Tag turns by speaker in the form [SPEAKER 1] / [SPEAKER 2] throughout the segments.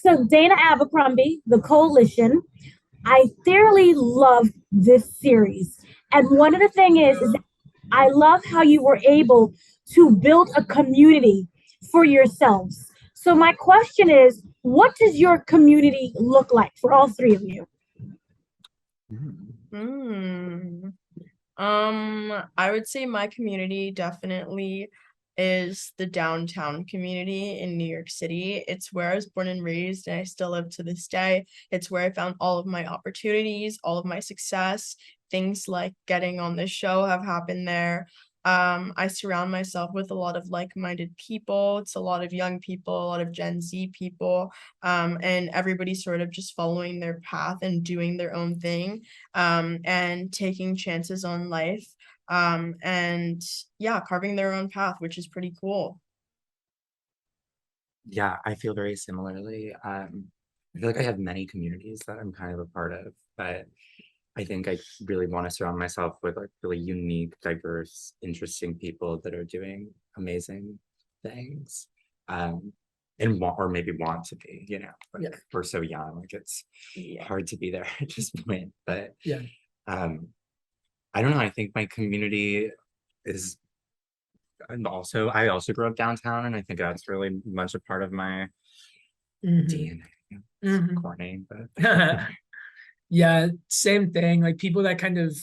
[SPEAKER 1] So Dana Abercrombie, The Coalition. I thoroughly love this series. And one of the thing is that I love how you were able to build a community for yourselves. So my question is, what does your community look like for all three of you?
[SPEAKER 2] Hmm. I would say my community definitely is the downtown community in New York City. It's where I was born and raised, and I still live to this day. It's where I found all of my opportunities, all of my success. Things like getting on this show have happened there. I surround myself with a lot of like-minded people. It's a lot of young people, a lot of Gen Z people, and everybody's sort of just following their path and doing their own thing, and taking chances on life, and yeah, carving their own path, which is pretty cool.
[SPEAKER 3] Yeah, I feel very similarly. I feel like I have many communities that I'm kind of a part of, but I think I really want to surround myself with like really unique, diverse, interesting people that are doing amazing things. And want, or maybe want to be, like
[SPEAKER 4] Yeah.
[SPEAKER 3] we're so young, like it's
[SPEAKER 2] Yeah.
[SPEAKER 3] hard to be there at this point. But
[SPEAKER 4] Yeah.
[SPEAKER 3] I don't know. I think my community is, and also I also grew up downtown, and I think that's really much a part of my DNA. It's corny, but
[SPEAKER 4] Yeah, same thing. Like people that kind of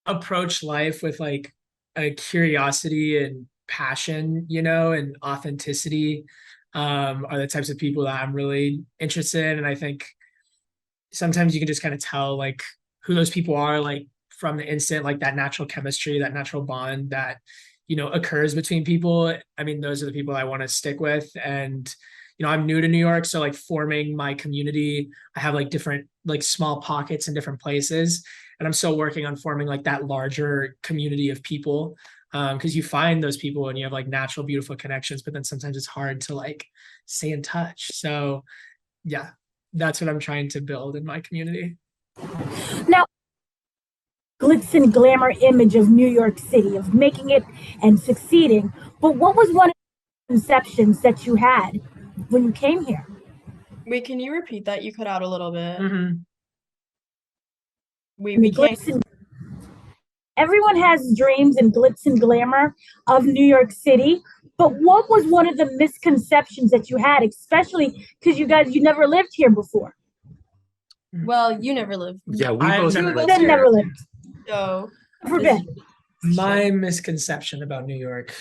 [SPEAKER 4] approach life with like a curiosity and passion, and authenticity, are the types of people that I'm really interested in. And I think sometimes you can just kind of tell like who those people are, like from the instant, like that natural chemistry, that natural bond that, occurs between people. I mean, those are the people I want to stick with. And, I'm new to New York. So like forming my community, I have like different, like small pockets in different places. And I'm still working on forming like that larger community of people. Because you find those people and you have like natural, beautiful connections, but then sometimes it's hard to like stay in touch. So yeah, that's what I'm trying to build in my community.
[SPEAKER 1] Now, glitz and glamour image of New York City, of making it and succeeding. But what was one of the conceptions that you had when you came here?
[SPEAKER 2] Wait, can you repeat that? You cut out a little bit.
[SPEAKER 1] The
[SPEAKER 2] We can't.
[SPEAKER 1] glitz and everyone has dreams and glitz and glamour of New York City. But what was one of the misconceptions that you had, especially because you never lived here before?
[SPEAKER 2] Well, you never lived.
[SPEAKER 3] yeah, we
[SPEAKER 4] I've
[SPEAKER 3] both
[SPEAKER 4] never
[SPEAKER 3] lived
[SPEAKER 1] Then
[SPEAKER 3] here.
[SPEAKER 1] never lived.
[SPEAKER 2] So
[SPEAKER 1] Forbid.
[SPEAKER 4] My misconception about New York.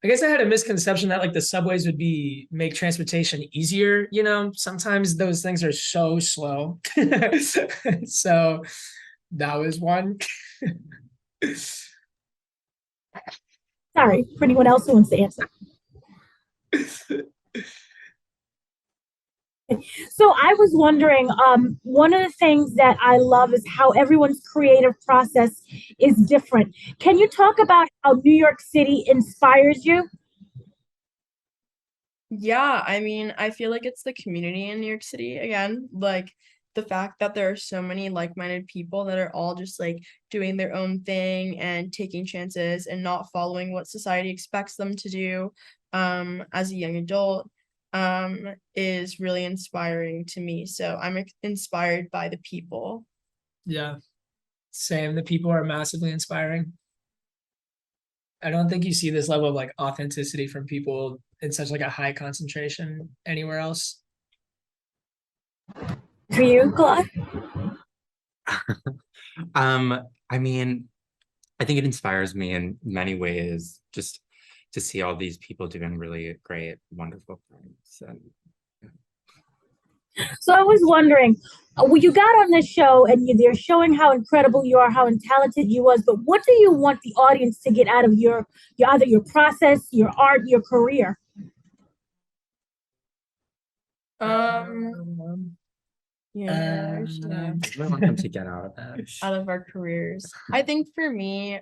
[SPEAKER 4] I guess I had a misconception that like the subways would make transportation easier. Sometimes those things are so slow. So that was one.
[SPEAKER 1] Sorry, for anyone else who wants to answer. So I was wondering, one of the things that I love is how everyone's creative process is different. Can you talk about how New York City inspires you?
[SPEAKER 2] yeah, I mean, I feel like it's the community in New York City again, like the fact that there are so many like-minded people that are all just like doing their own thing and taking chances and not following what society expects them to do, as a young adult, is really inspiring to me. So I'm inspired by the people.
[SPEAKER 4] Yeah, same. The people are massively inspiring. I don't think you see this level of like authenticity from people in such like a high concentration anywhere else.
[SPEAKER 1] For you, Claude?
[SPEAKER 3] I mean, I think it inspires me in many ways just to see all these people doing really great, wonderful things. And
[SPEAKER 1] So I was wondering, when you got on this show and they're showing how incredible you are, how talented you was, but what do you want the audience to get out of your either your process, your art, your career?
[SPEAKER 2] Yeah,
[SPEAKER 3] I want them to get out of that.
[SPEAKER 2] out of our careers. I think for me,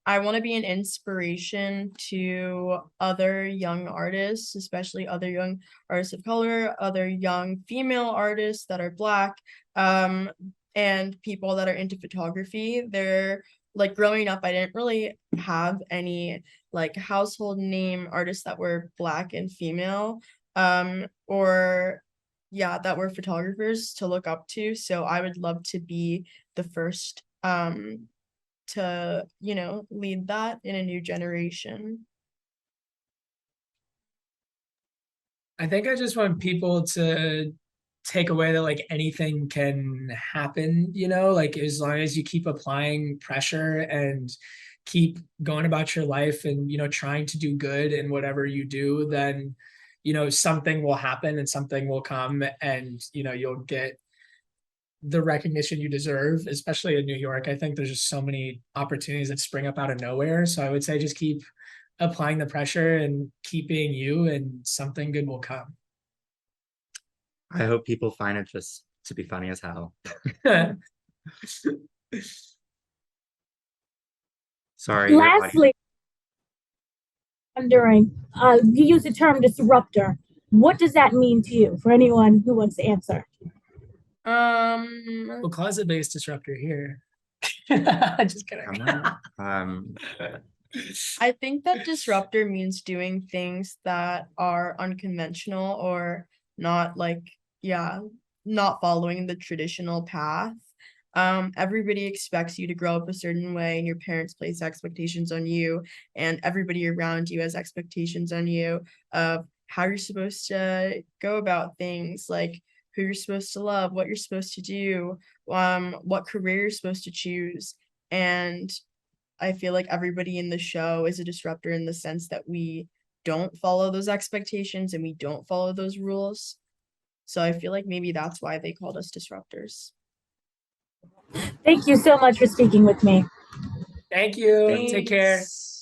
[SPEAKER 2] I want to be an inspiration to other young artists, especially other young artists of color, other young female artists that are Black, and people that are into photography. They're like growing up, I didn't really have any like household name artists that were Black and female, or yeah, that were photographers to look up to. So I would love to be the first to, you know, lead that in a new generation.
[SPEAKER 4] I think I just want people to take away that like anything can happen, you know, like as long as you keep applying pressure and keep going about your life and, you know, trying to do good in whatever you do, then, you know, something will happen and something will come and, you know, you'll get the recognition you deserve, especially in New York. I think there's just so many opportunities that spring up out of nowhere. So I would say just keep applying the pressure and keep being you, and something good will come.
[SPEAKER 3] I hope people find it just to be funny as hell. Sorry. your audience-
[SPEAKER 1] Lastly, wondering, you use the term disruptor. What does that mean to you, for anyone who wants to answer?
[SPEAKER 4] Well, closet-based disruptor here. Just kidding.
[SPEAKER 2] I think that disruptor means doing things that are unconventional or not like, yeah, not following the traditional path. Everybody expects you to grow up a certain way, and your parents place expectations on you, and everybody around you has expectations on you of how you're supposed to go about things, like who you're supposed to love, what you're supposed to do, what career you're supposed to choose. And I feel like everybody in the show is a disruptor in the sense that we don't follow those expectations and we don't follow those rules. So I feel like maybe that's why they called us disruptors.
[SPEAKER 1] Thank you so much for speaking with me.
[SPEAKER 4] Thank you. Take care.
[SPEAKER 2] Thanks.